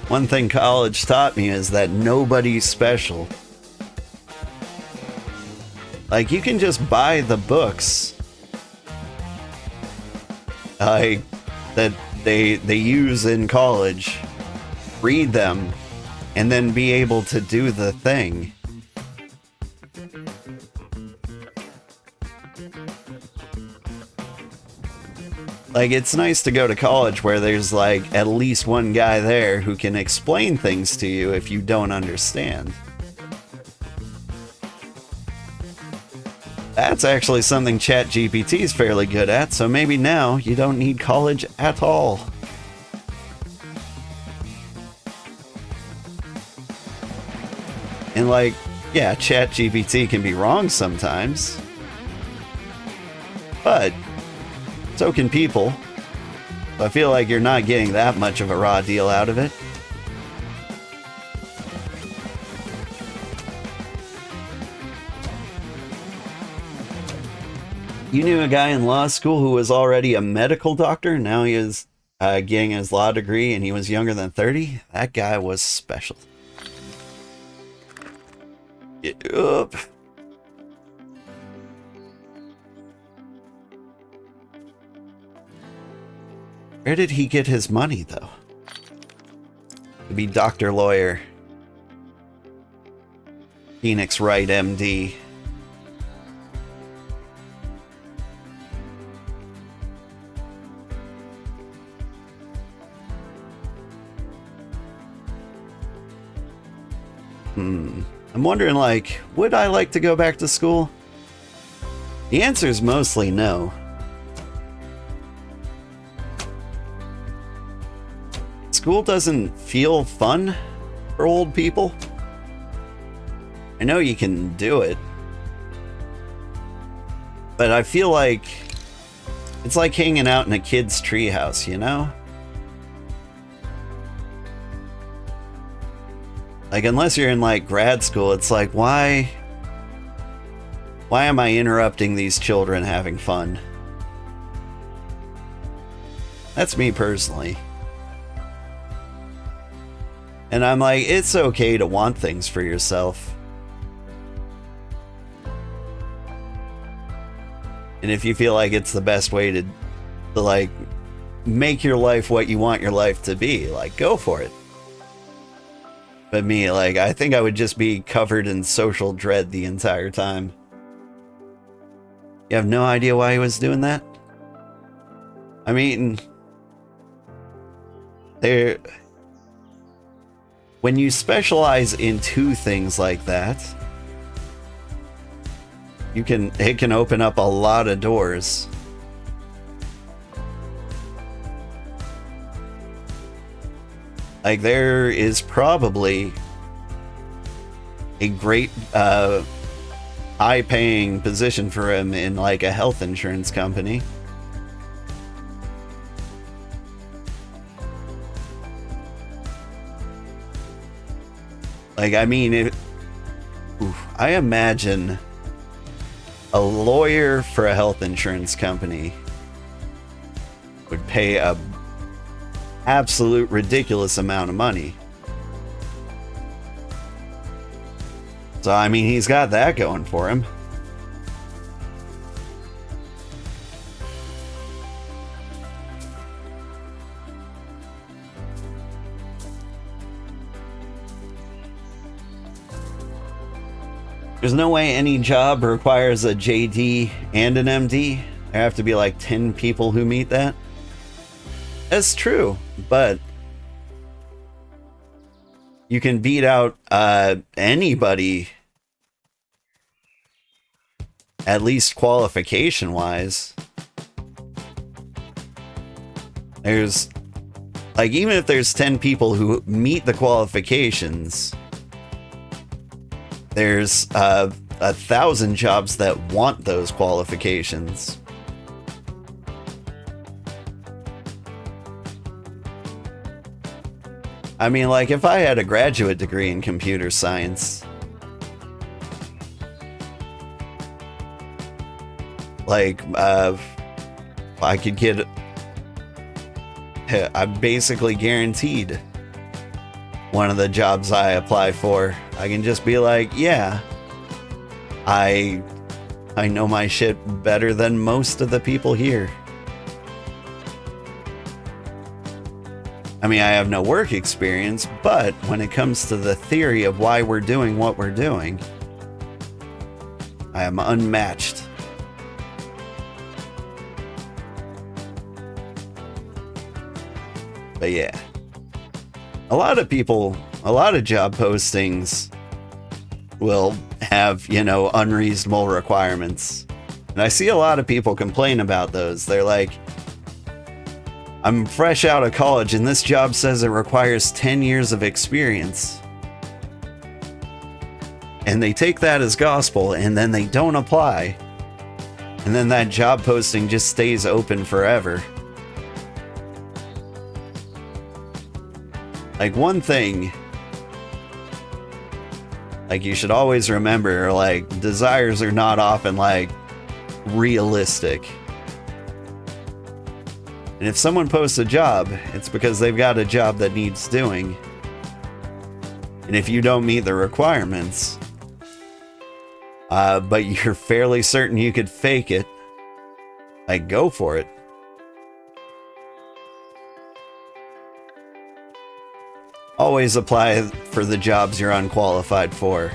One thing college taught me is that nobody's special. Like, you can just buy the books that they use in college, read them, and then be able to do the thing. Like, it's nice to go to college where there's, like, at least one guy there who can explain things to you if you don't understand. That's actually something ChatGPT is fairly good at, so maybe now you don't need college at all. And, like, yeah, ChatGPT can be wrong sometimes, but so can people. I feel like you're not getting that much of a raw deal out of it. You knew a guy in law school who was already a medical doctor. Now he is getting his law degree and he was younger than 30. That guy was special. Get up. Where did he get his money, though? To be Dr. Lawyer. Phoenix Wright, MD. I'm wondering, like, would I like to go back to school? The answer is mostly no. School doesn't feel fun for old people. I know you can do it, but I feel like it's like hanging out in a kid's treehouse, you know? Like, unless you're in, like, grad school, it's like, why am I interrupting these children having fun? That's me personally. And I'm like, it's okay to want things for yourself. And if you feel like it's the best way to like, make your life what you want your life to be, like, go for it. But me, like, I think I would just be covered in social dread the entire time. You have no idea why he was doing that? I mean, when you specialize in two things like that, it can open up a lot of doors. Like, there is probably a great high-paying position for him in, like, a health insurance company. Like, I mean, I imagine a lawyer for a health insurance company would pay a absolute ridiculous amount of money. So, I mean, he's got that going for him. There's no way any job requires a JD and an MD. There have to be like 10 people who meet that. That's true, but you can beat out anybody, at least qualification-wise. There's, like, even if there's 10 people who meet the qualifications, there's 1,000 jobs that want those qualifications. I mean, like, if I had a graduate degree in computer science, like, I could get, I'm basically guaranteed one of the jobs I apply for, I can just be like, yeah, I know my shit better than most of the people here. I mean, I have no work experience, but when it comes to the theory of why we're doing what we're doing, I am unmatched. But yeah, a lot of people, a lot of job postings will have, you know, unreasonable requirements. And I see a lot of people complain about those. They're like, I'm fresh out of college and this job says it requires 10 years of experience. And they take that as gospel and then they don't apply. And then that job posting just stays open forever. Like, one thing, like, you should always remember, like, desires are not often, like, realistic. And if someone posts a job, it's because they've got a job that needs doing. And if you don't meet the requirements, but you're fairly certain you could fake it, like, go for it. Always apply for the jobs you're unqualified for.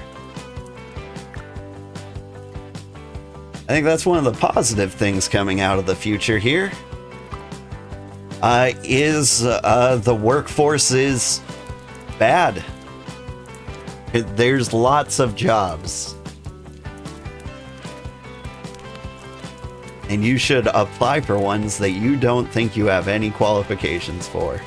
I think that's one of the positive things coming out of the future here. The workforce is bad. There's lots of jobs. And you should apply for ones that you don't think you have any qualifications for.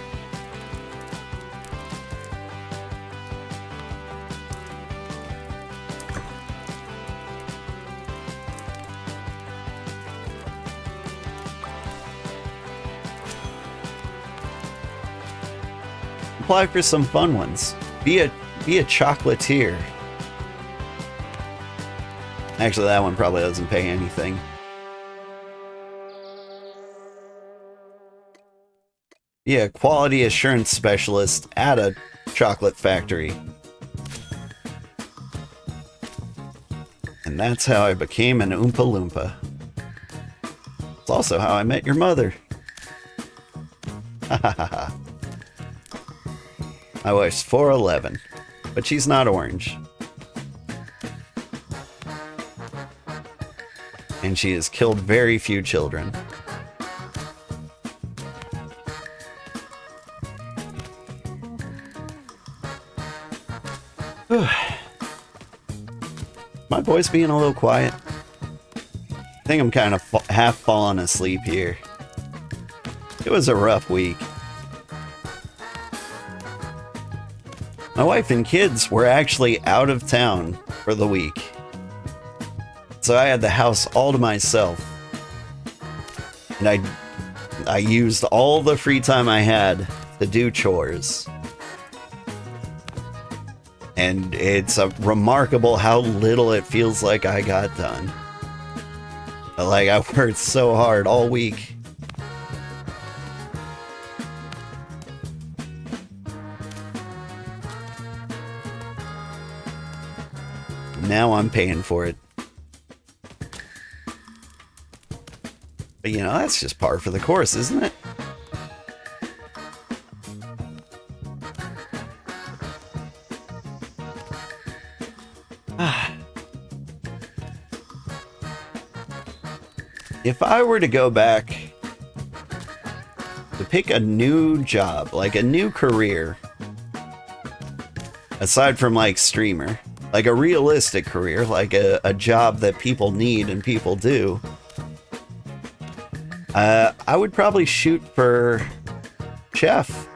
Apply for some fun ones. Be a chocolatier. Actually, that one probably doesn't pay anything. Be a quality assurance specialist at a chocolate factory. And that's how I became an Oompa Loompa. It's also how I met your mother. Ha ha ha ha. My wife's 4'11", but she's not orange. And she has killed very few children. My voice being a little quiet. I think I'm kind of half falling asleep here. It was a rough week. My wife and kids were actually out of town for the week. So I had the house all to myself. And I used all the free time I had to do chores. And it's remarkable how little it feels like I got done. Like, I worked so hard all week. Now I'm paying for it. But you know, that's just par for the course, isn't it? If I were to go back to pick a new job, like a new career, aside from like streamer, like a realistic career, like a job that people need and people do, I would probably shoot for chef.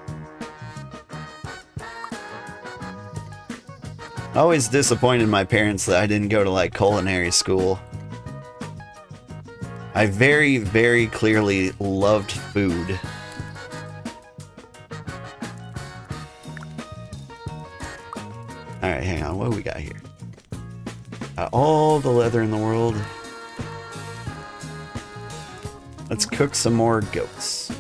I always disappointed my parents that I didn't go to like culinary school. I very, very clearly loved food. Alright, hang on. What do we got here? All the leather in the world. Let's cook some more goats.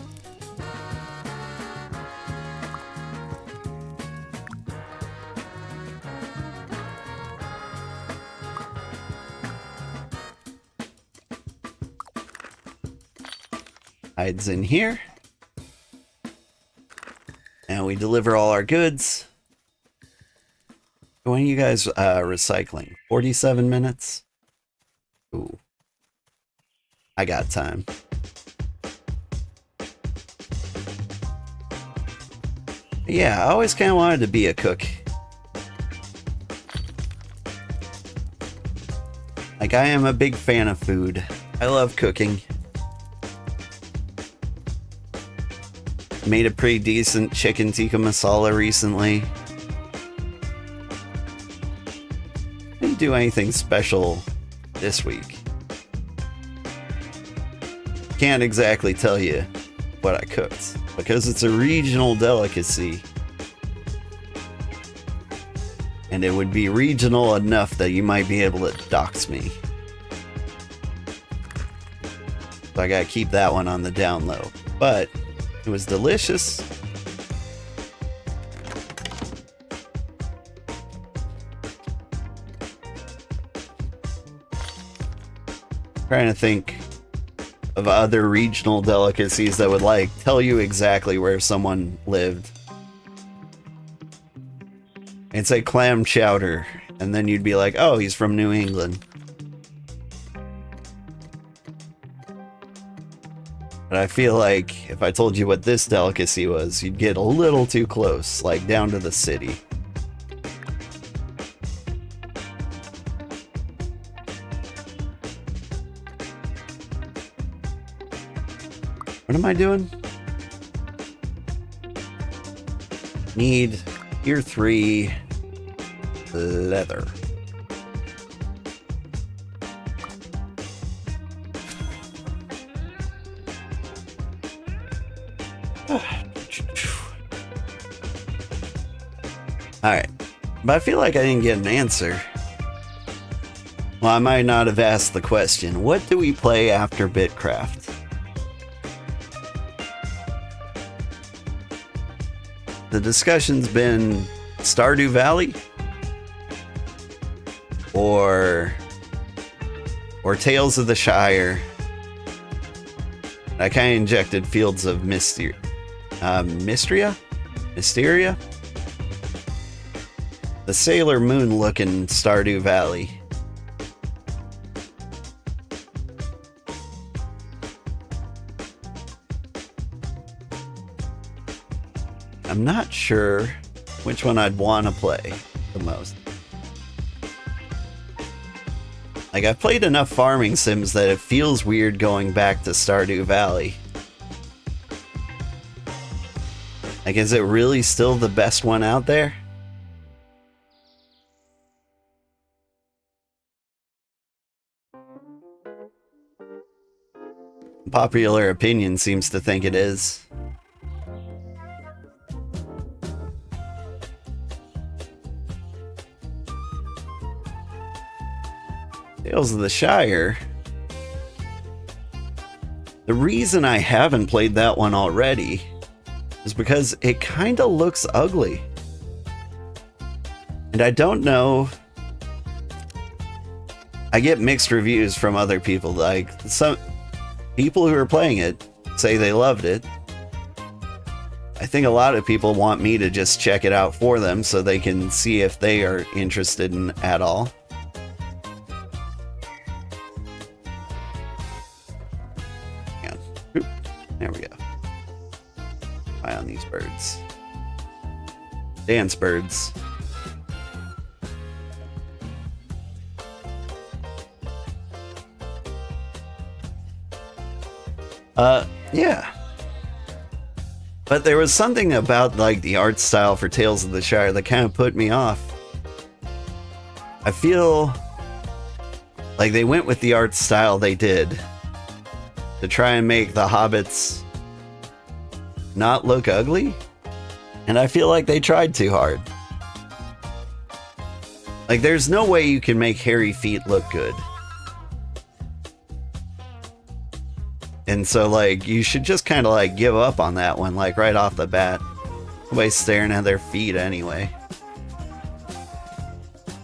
hides in here. And we deliver all our goods. When are you guys recycling? 47 minutes? Ooh. I got time. Yeah, I always kind of wanted to be a cook. Like, I am a big fan of food. I love cooking. Made a pretty decent chicken tikka masala recently. Didn't do anything special this week. Can't exactly tell you what I cooked because it's a regional delicacy. And it would be regional enough that you might be able to dox me. So I gotta keep that one on the down low. But it was delicious. Trying to think of other regional delicacies that would like tell you exactly where someone lived. And say clam chowder, and then you'd be like, oh, he's from New England. But I feel like if I told you what this delicacy was, you'd get a little too close, like down to the city. What am I doing? Need tier 3 leather. Alright, but I feel like I didn't get an answer. Well, I might not have asked the question. What do we play after BitCraft? The discussion's been Stardew Valley or Tales of the Shire. I kind of injected Fields of Mysteria? The Sailor Moon looking Stardew Valley. I'm not sure which one I'd want to play the most. Like, I've played enough farming sims that it feels weird going back to Stardew Valley. Like, is it really still the best one out there? Popular opinion seems to think it is. Tales of the Shire. The reason I haven't played that one already is because it kind of looks ugly. And I don't know. I get mixed reviews from other people. Like, some people who are playing it say they loved it. I think a lot of people want me to just check it out for them so they can see if they are interested in it at all. There we go. Eye on these birds. Dance birds. Yeah. But there was something about, like, the art style for Tales of the Shire that kind of put me off. I feel like they went with the art style they did to try and make the hobbits not look ugly, and I feel like they tried too hard. Like, there's no way you can make hairy feet look good. And so, like, you should just kind of, like, give up on that one, like, right off the bat. Nobody's staring at their feet anyway.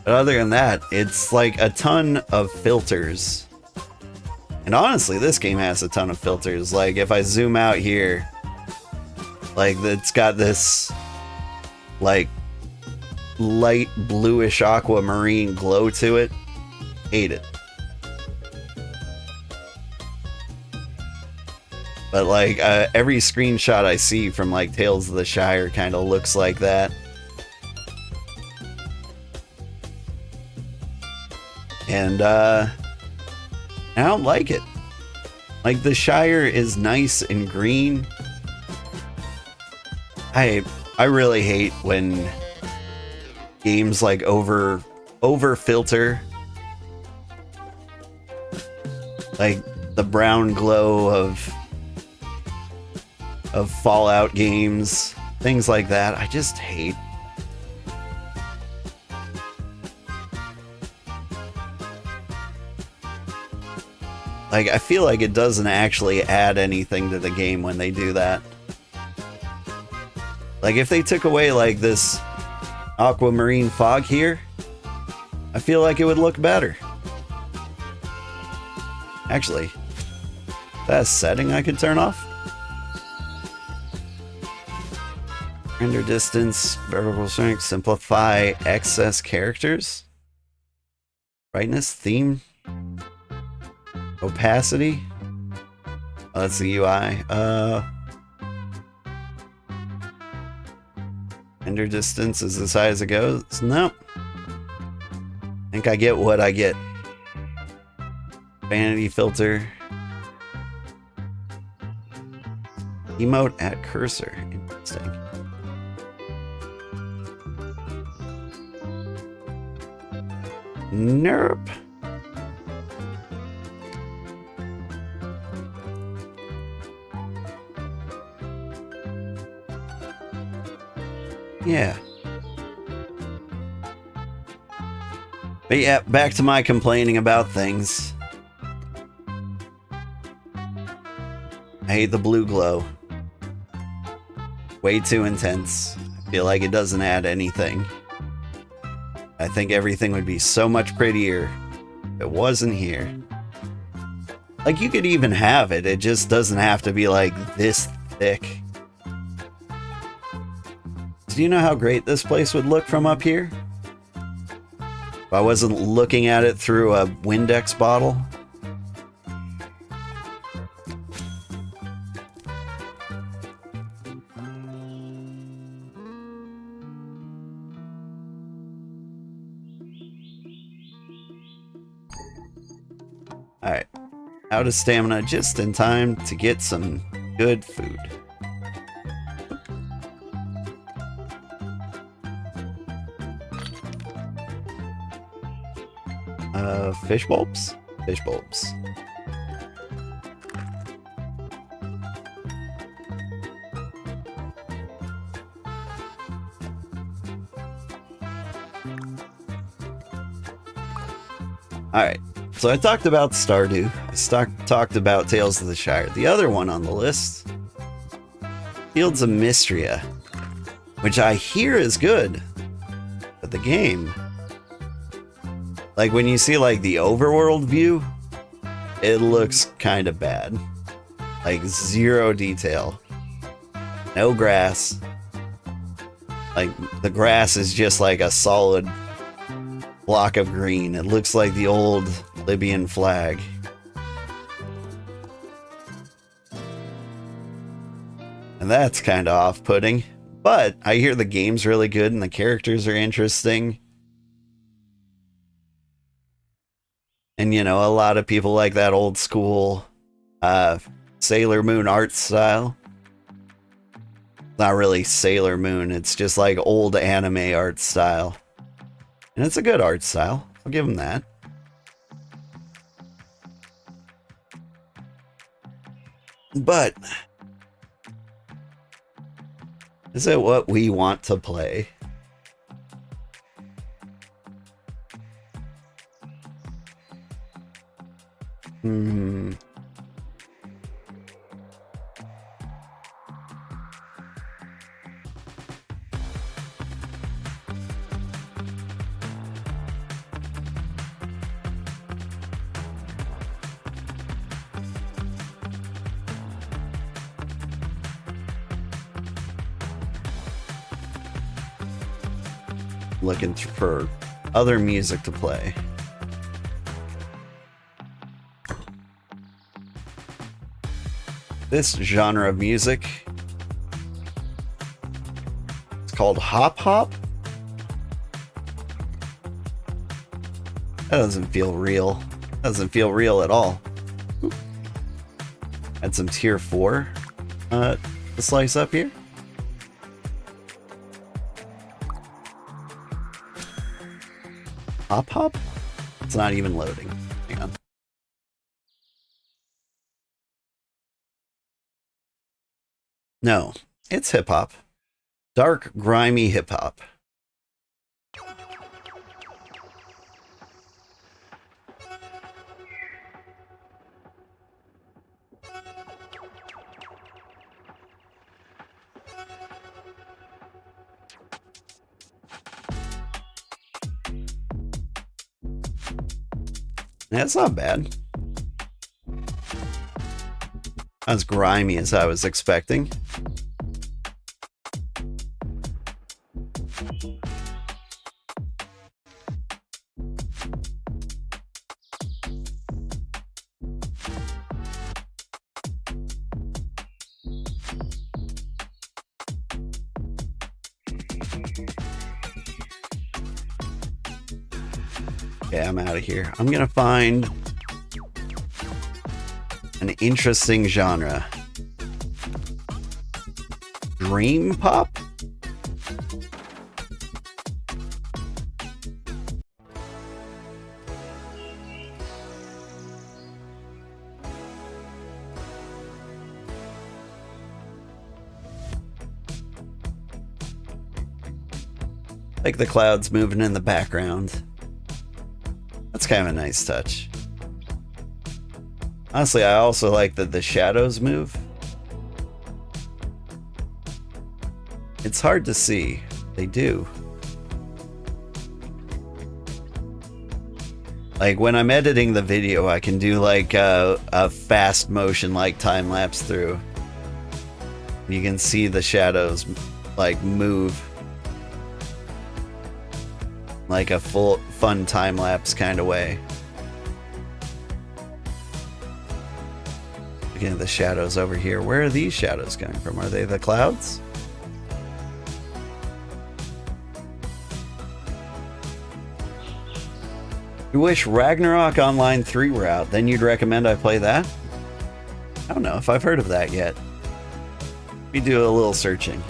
But other than that, it's like a ton of filters And honestly, this game has a ton of filters. Like, if I zoom out here, like, it's got this, like, light bluish aquamarine glow to it. Hate it. But, like, every screenshot I see from, like, Tales of the Shire kind of looks like that. And, I don't like it. Like, the Shire is nice and green. I really hate when games, like, over filter. Like, the brown glow of Fallout games. Things like that. I just hate. Like, I feel like it doesn't actually add anything to the game when they do that. Like, if they took away, like, this aquamarine fog here, I feel like it would look better. Actually, that's a setting I could turn off. Render distance, variable strength, simplify excess characters. Brightness, theme. Opacity. Oh, that's the UI. Render distance is as high as it goes. Nope. I think I get what I get. Vanity filter. Emote at cursor. Interesting. Nope. Yeah. But yeah, back to my complaining about things. I hate the blue glow. Way too intense. I feel like it doesn't add anything. I think everything would be so much prettier if it wasn't here. Like, you could even have it. It just doesn't have to be like this thick. Do you know how great this place would look from up here? If I wasn't looking at it through a Windex bottle. Alright. Out of stamina just in time to get some good food. Fish bulbs? Fish bulbs. Alright, so I talked about Stardew. I talked about Tales of the Shire. The other one on the list, Fields of Mystria, which I hear is good, but the game... Like, when you see, like, the overworld view, it looks kind of bad. Like, zero detail. No grass. Like, the grass is just like a solid block of green. It looks like the old Libyan flag. And that's kind of off-putting. But I hear the game's really good and the characters are interesting. And, you know, a lot of people like that old school Sailor Moon art style. Not really Sailor Moon, it's just like old anime art style. And it's a good art style, I'll give them that. But, is it what we want to play? looking for other music to play. This genre of music, it's called hop hop. That doesn't feel real. Doesn't feel real at all. Add some tier 4 to slice up here. Hop hop? It's not even loading. Hang on. No, it's hip hop. Dark, grimy hip hop. That's not bad. Not as grimy as I was expecting. Okay, I'm out of here. I'm gonna find an interesting genre. Dream pop? Like the clouds moving in the background. That's kind of a nice touch. Honestly, I also like that the shadows move. It's hard to see. They do. Like when I'm editing the video, I can do like a fast motion like time lapse through. You can see the shadows like move. Like a full fun time lapse kind of way. Looking at the shadows over here. Where are these shadows coming from? Are they the clouds? You wish Ragnarok Online 3 were out, then you'd recommend I play that? I don't know if I've heard of that yet. Let me do a little searching.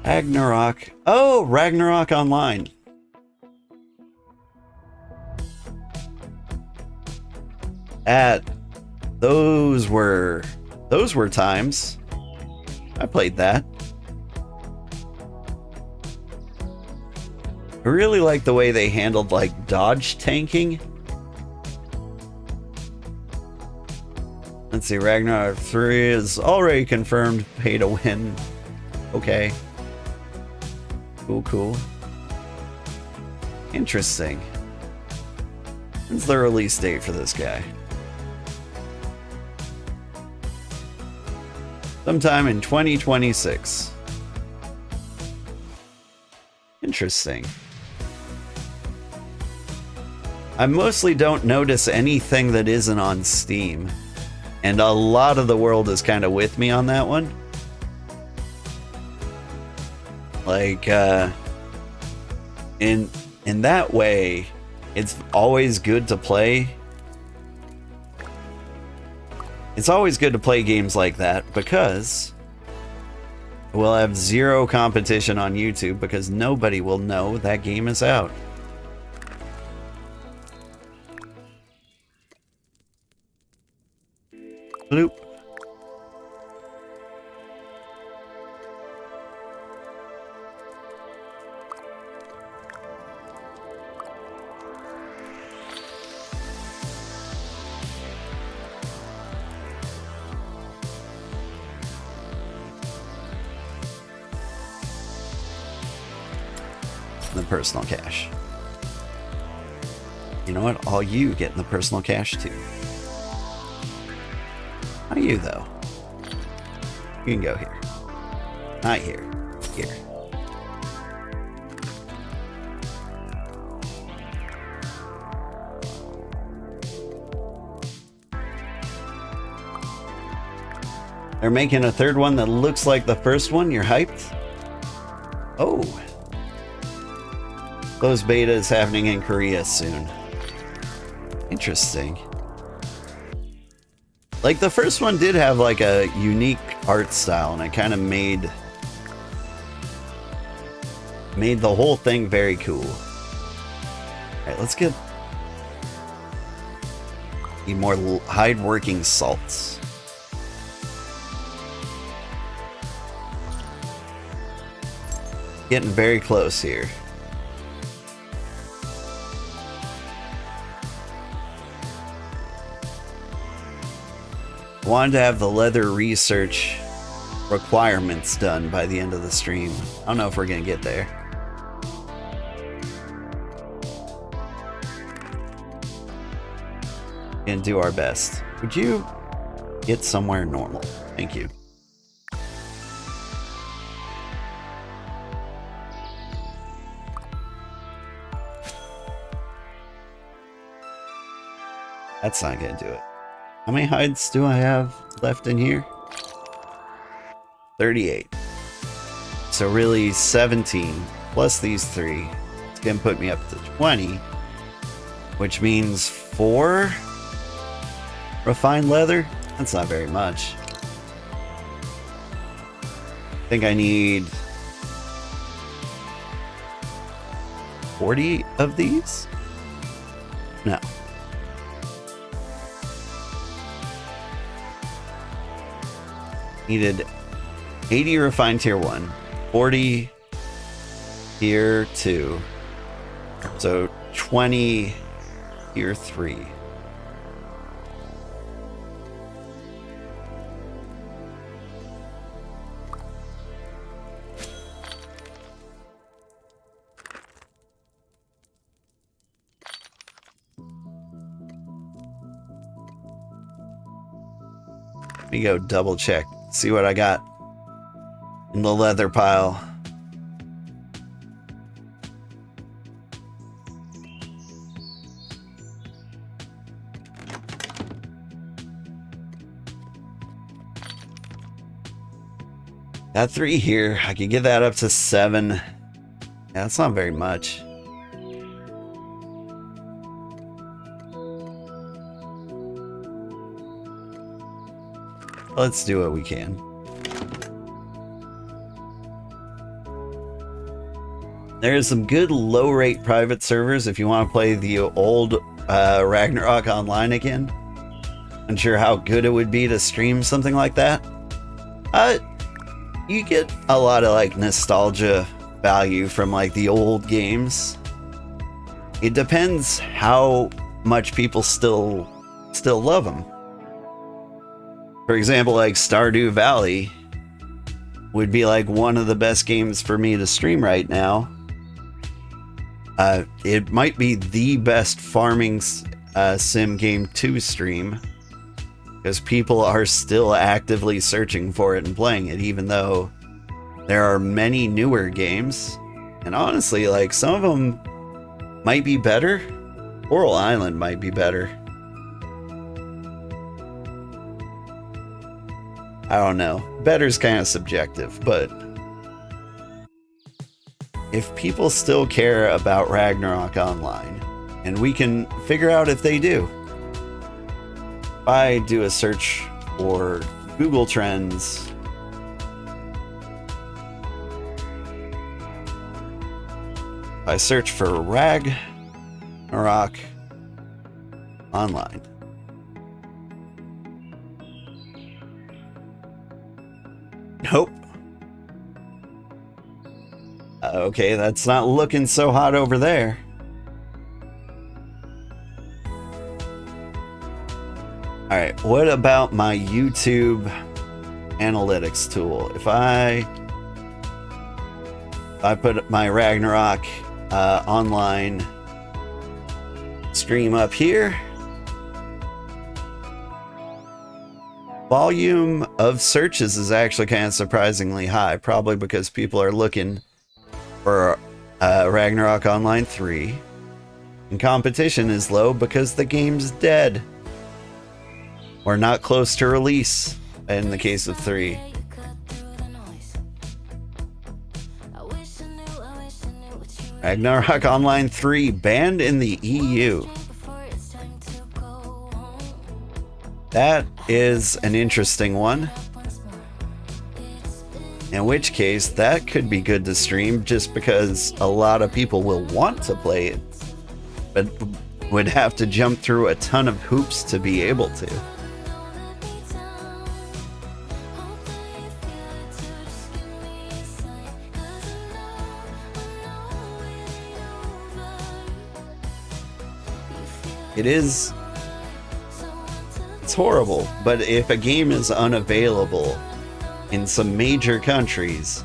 Ragnarok. Oh, Ragnarok Online. Those were times. I played that. I really like the way they handled like dodge tanking. Let's see, Ragnarok 3 is already confirmed pay to win. Okay. Cool. Interesting. When's the release date for this guy? Sometime in 2026. Interesting. I mostly don't notice anything that isn't on Steam. And a lot of the world is kind of with me on that one. Like, in that way, it's always good to play. It's always good to play games like that because we'll have zero competition on YouTube because nobody will know that game is out. Bloop. The personal cash. You know what? All you get in the personal cash too. Not you though. You can go here. Not here. Here. They're making a third one that looks like the first one. You're hyped? Oh. Closed beta is happening in Korea soon. Interesting. Like, the first one did have, like, a unique art style, and it kind of made the whole thing very cool. Alright, let's get... Need more hide working salts. Getting very close here. Wanted to have the leather research requirements done by the end of the stream. I don't know if we're gonna get there. Gonna do our best. Would you get somewhere normal? Thank you. That's not gonna do it. How many hides do I have left in here? 38. So really 17 plus these 3. It's gonna put me up to 20, which means 4 refined leather. That's not very much. I think I need 40 of these? No. Needed 80 refined tier 1, 40 tier 2, so 20 tier 3. Let me go double check. See what I got in the leather pile. Got 3 here. I could get that up to 7. Yeah, that's not very much. Let's do what we can. There's some good low-rate private servers if you want to play the old Ragnarok online again. Unsure how good it would be to stream something like that. You get a lot of like nostalgia value from like the old games. It depends how much people still love them. For example, like Stardew Valley would be like one of the best games for me to stream right now. It might be the best farming sim game to stream because people are still actively searching for it and playing it, even though there are many newer games. And honestly, like some of them might be better. Coral Island might be better. I don't know. Better's kind of subjective, but if people still care about Ragnarok Online, and we can figure out if they do. If I do a search for Google Trends, if I search for Ragnarok Online, nope. Okay, that's not looking so hot over there. Alright, what about my YouTube analytics tool? If I put my Ragnarok online stream up here, volume of searches is actually kind of surprisingly high, probably because people are looking for Ragnarok Online 3. And competition is low because the game's dead. Or not close to release. in the case of 3. Ragnarok Online 3 banned in the EU. That is an interesting one. In which case, that could be good to stream just because a lot of people will want to play it, but would have to jump through a ton of hoops to be able to. It's horrible, but if a game is unavailable in some major countries,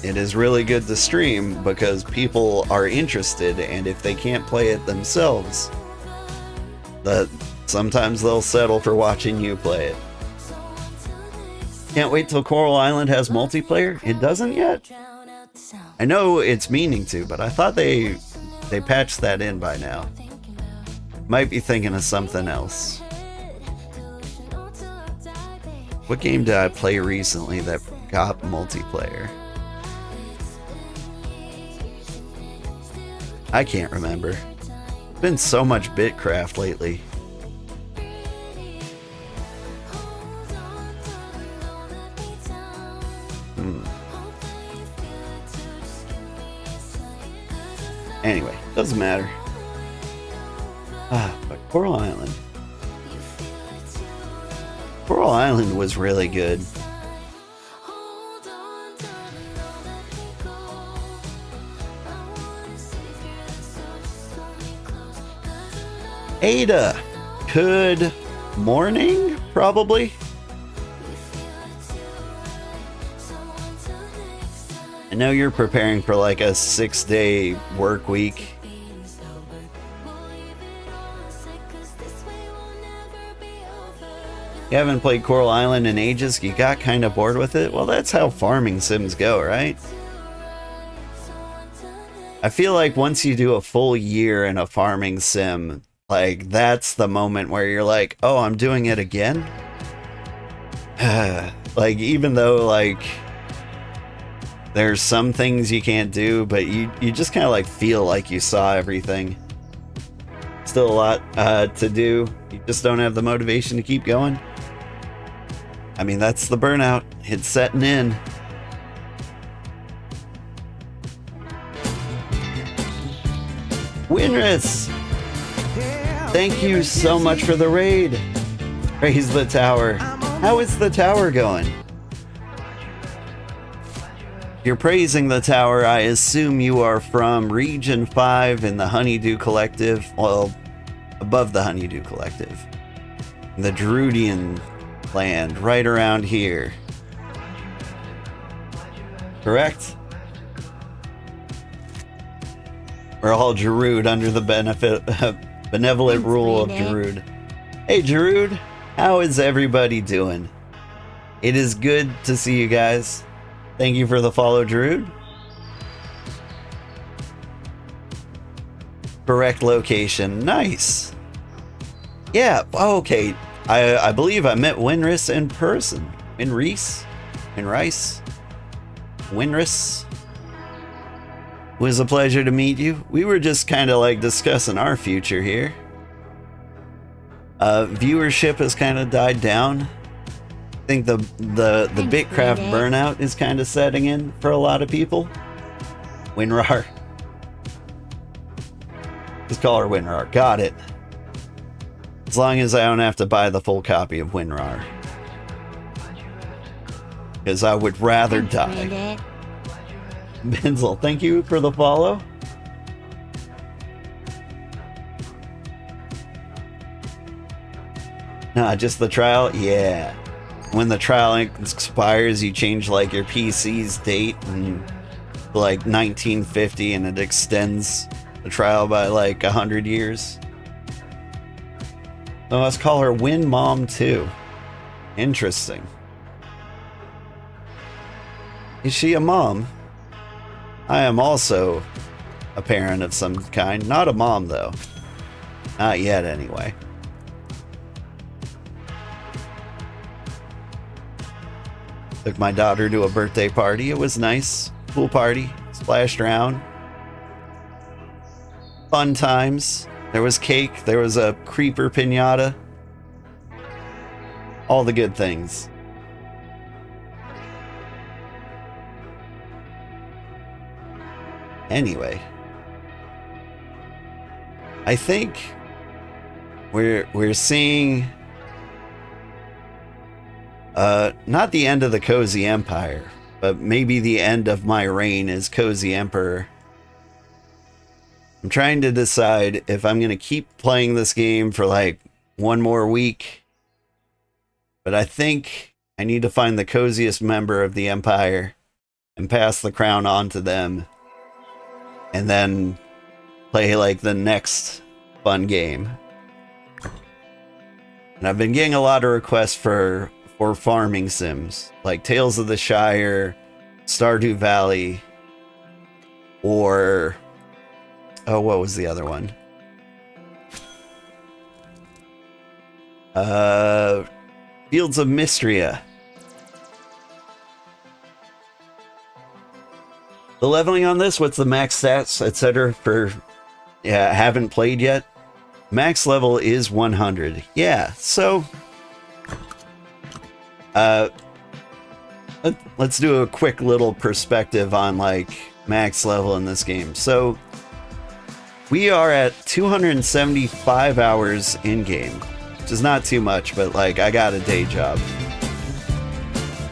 it is really good to stream because people are interested, and if they can't play it themselves, sometimes they'll settle for watching you play it. Can't wait till Coral Island has multiplayer? It doesn't yet? I know it's meaning to, but I thought they patched that in by now. Might be thinking of something else. What game did I play recently that got multiplayer? I can't remember. There's been so much BitCraft lately. Anyway, doesn't matter. But Coral Island. Coral Island was really good. Ada, good morning, probably. I know you're preparing for like a 6-day work week. You haven't played Coral Island in ages, you got kind of bored with it? Well, that's how farming sims go, right? I feel like once you do a full year in a farming sim, like that's the moment where you're like, oh, I'm doing it again? Like, even though like there's some things you can't do, but you just kind of like feel like you saw everything. Still a lot to do. You just don't have the motivation to keep going. I mean, that's the burnout. It's setting in. Winrus! Thank you so much for the raid. Praise the tower. How is the tower going? You're praising the tower. I assume you are from Region 5 in the Honeydew Collective. Well, above the Honeydew Collective. The Jaruudian land, right around here. Correct? We're all Jaruud under the benevolent rule of Jaruud. Hey Jaruud, how is everybody doing? It is good to see you guys. Thank you for the follow, Jaruud. Correct location. Nice. Yeah, okay. I believe I met Winrus in person. Winrus? Winrus? It was a pleasure to meet you. We were just kind of like discussing our future here. Viewership has kind of died down. I think the BitCraft burnout is kind of setting in for a lot of people. WinRAR. Just call her WinRAR. Got it. As long as I don't have to buy the full copy of WinRAR. Because I would rather die. Benzel, thank you for the follow. Nah, just the trial? Yeah. When the trial expires, you change like your PC's date and like 1950 and it extends the trial by like 100 years. So let's call her Win Mom 2. Interesting. Is she a mom? I am also a parent of some kind. Not a mom, though. Not yet, anyway. Took my daughter to a birthday party. It was nice. Pool party. Splashed around. Fun times. There was cake. There was a creeper piñata. All the good things. Anyway, I think we're seeing not the end of the Cozy Empire, but maybe the end of my reign as Cozy Emperor. I'm trying to decide if I'm going to keep playing this game for like one more week, but I think I need to find the coziest member of the Empire and pass the crown on to them, and then play like the next fun game. And I've been getting a lot of requests for farming sims, like Tales of the Shire, Stardew Valley, or what was the other one? Fields of Mystria. The leveling on this, what's the max stats, etc. for, yeah, I haven't played yet. Max level is 100. Yeah, so let's do a quick little perspective on like max level in this game. So we are at 275 hours in game, which is not too much, but like I got a day job.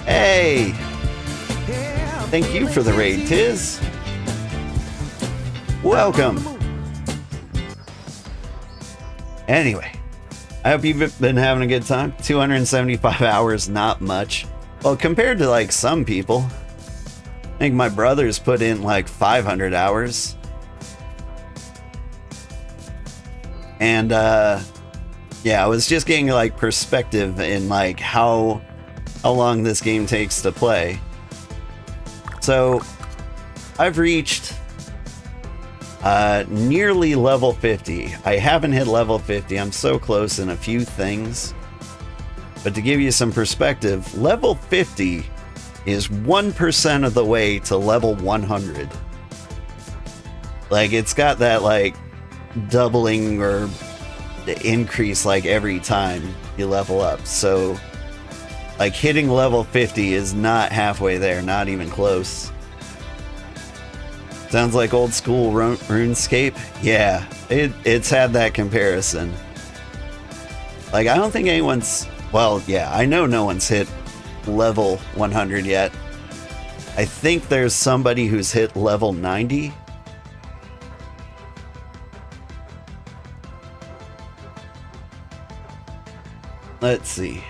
Hey, thank you for the raid, Tiz. Welcome. Anyway, I hope you've been having a good time. 275 hours, not much. Well, compared to like some people, I think my brother's put in like 500 hours. And yeah, I was just getting like perspective in like how long this game takes to play. So I've reached nearly level 50. I haven't hit level 50. I'm so close in a few things. But to give you some perspective, level 50 is 1% of the way to level 100. Like, it's got that like doubling or increase like every time you level up. So like hitting level 50 is not halfway there, not even close. Sounds like old school RuneScape. Yeah, it's had that comparison. Like, I don't think anyone's, well, yeah, I know no one's hit level 100 yet. I think there's somebody who's hit level 90. Let's see.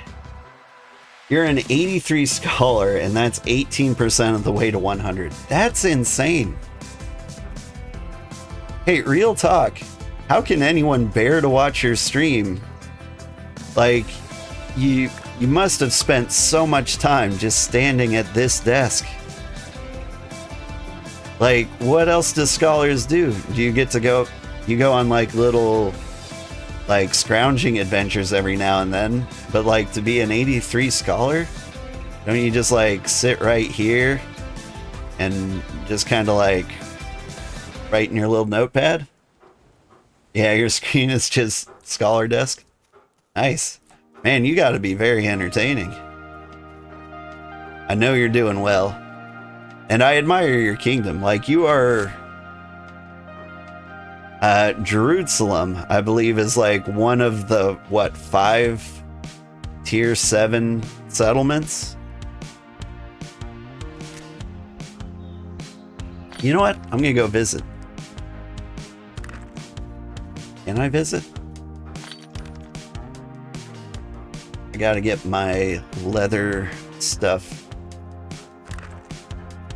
You're an 83 scholar, and that's 18% of the way to 100. That's insane. Hey, real talk. How can anyone bear to watch your stream? Like, you must have spent so much time just standing at this desk. Like, what else do scholars do? Do you get to go, you go on like little like scrounging adventures every now and then, but like to be an 83 scholar, don't you just like sit right here and just kind of like write in your little notepad? Yeah, your screen is just scholar desk. Nice. Man, you gotta be very entertaining. I know you're doing well. And I admire your kingdom. Like, you are Jaruudsalem, I believe, is like one of the, what, 5 tier 7 settlements? You know what? I'm gonna go visit. Can I visit? I gotta get my leather stuff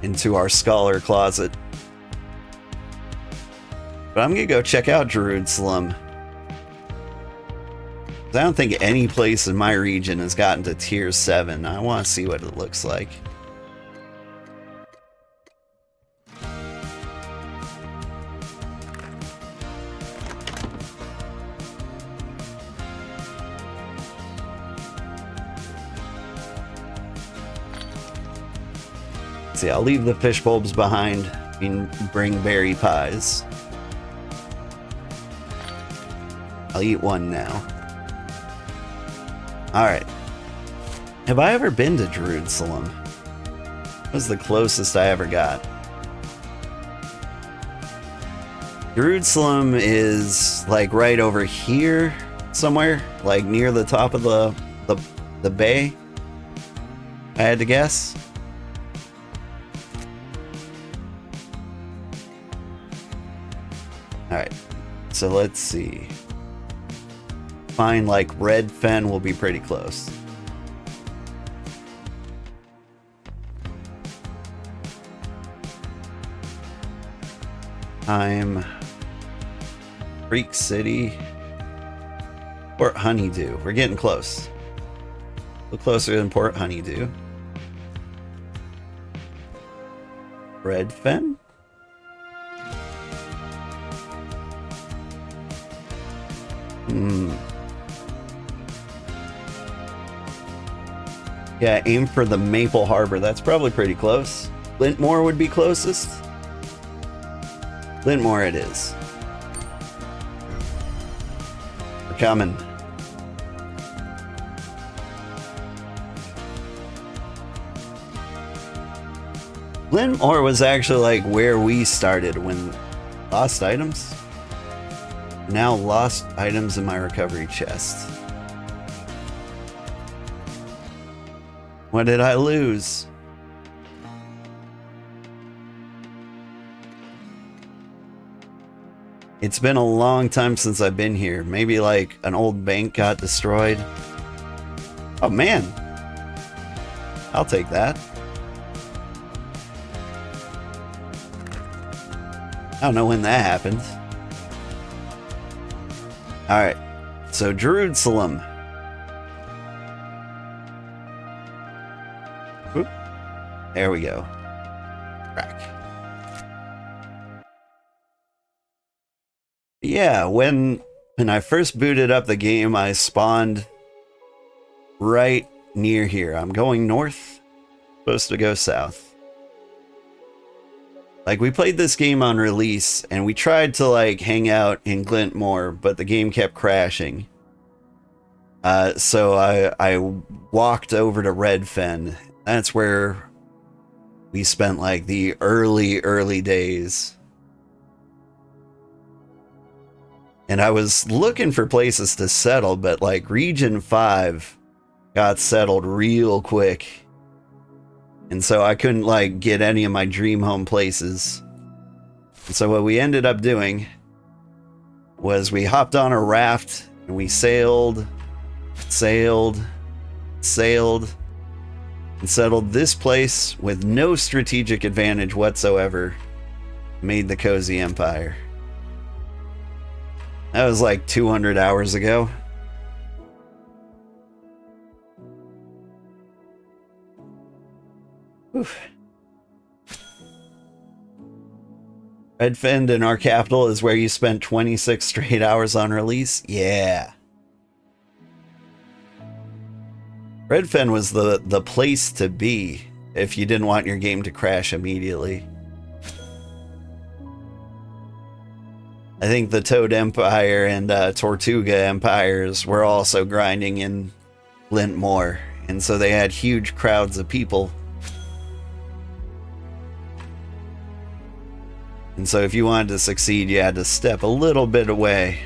into our scholar closet. But I'm gonna go check out Jaruudsalem. I don't think any place in my region has gotten to tier 7. I want to see what it looks like. See, I'll leave the fish bulbs behind and bring berry pies. I'll eat one now. Alright. Have I ever been to Jaruudsalem? That was the closest I ever got. Jaruudsalem is like right over here somewhere, like near the top of the bay. I had to guess. Alright, so let's see. Find like Red Fen will be pretty close. I'm Freak City. Port Honeydew. We're getting close. A little closer than Port Honeydew. Red Fen? Yeah, aim for the Maple Harbor. That's probably pretty close. Lintmore would be closest. Lintmore it is. We're coming. Lintmore was actually like where we started when lost items. Now lost items in my recovery chest. What did I lose? It's been a long time since I've been here. Maybe like an old bank got destroyed. Oh man. I'll take that. I don't know when that happened. Alright. So Jaruudsalem. Whoop. There we go. Crack. Yeah, when I first booted up the game, I spawned right near here. I'm going north, supposed to go south. Like, we played this game on release, and we tried to, like, hang out in Glintmore, but the game kept crashing. So I walked over to Red Fen. That's where we spent, like, the early days. And I was looking for places to settle, but, like, Region 5 got settled real quick. And so I couldn't, like, get any of my dream home places. And so what we ended up doing was we hopped on a raft and we sailed, and settled this place with no strategic advantage whatsoever. Made the Cozy Empire. That was like 200 hours ago. Oof. Red Fen in our capital is where you spent 26 straight hours on release? Yeah. Red Fen was the place to be if you didn't want your game to crash immediately. I think the Toad Empire and Tortuga Empires were also grinding in Lintmore, and so they had huge crowds of people. And so if you wanted to succeed, you had to step a little bit away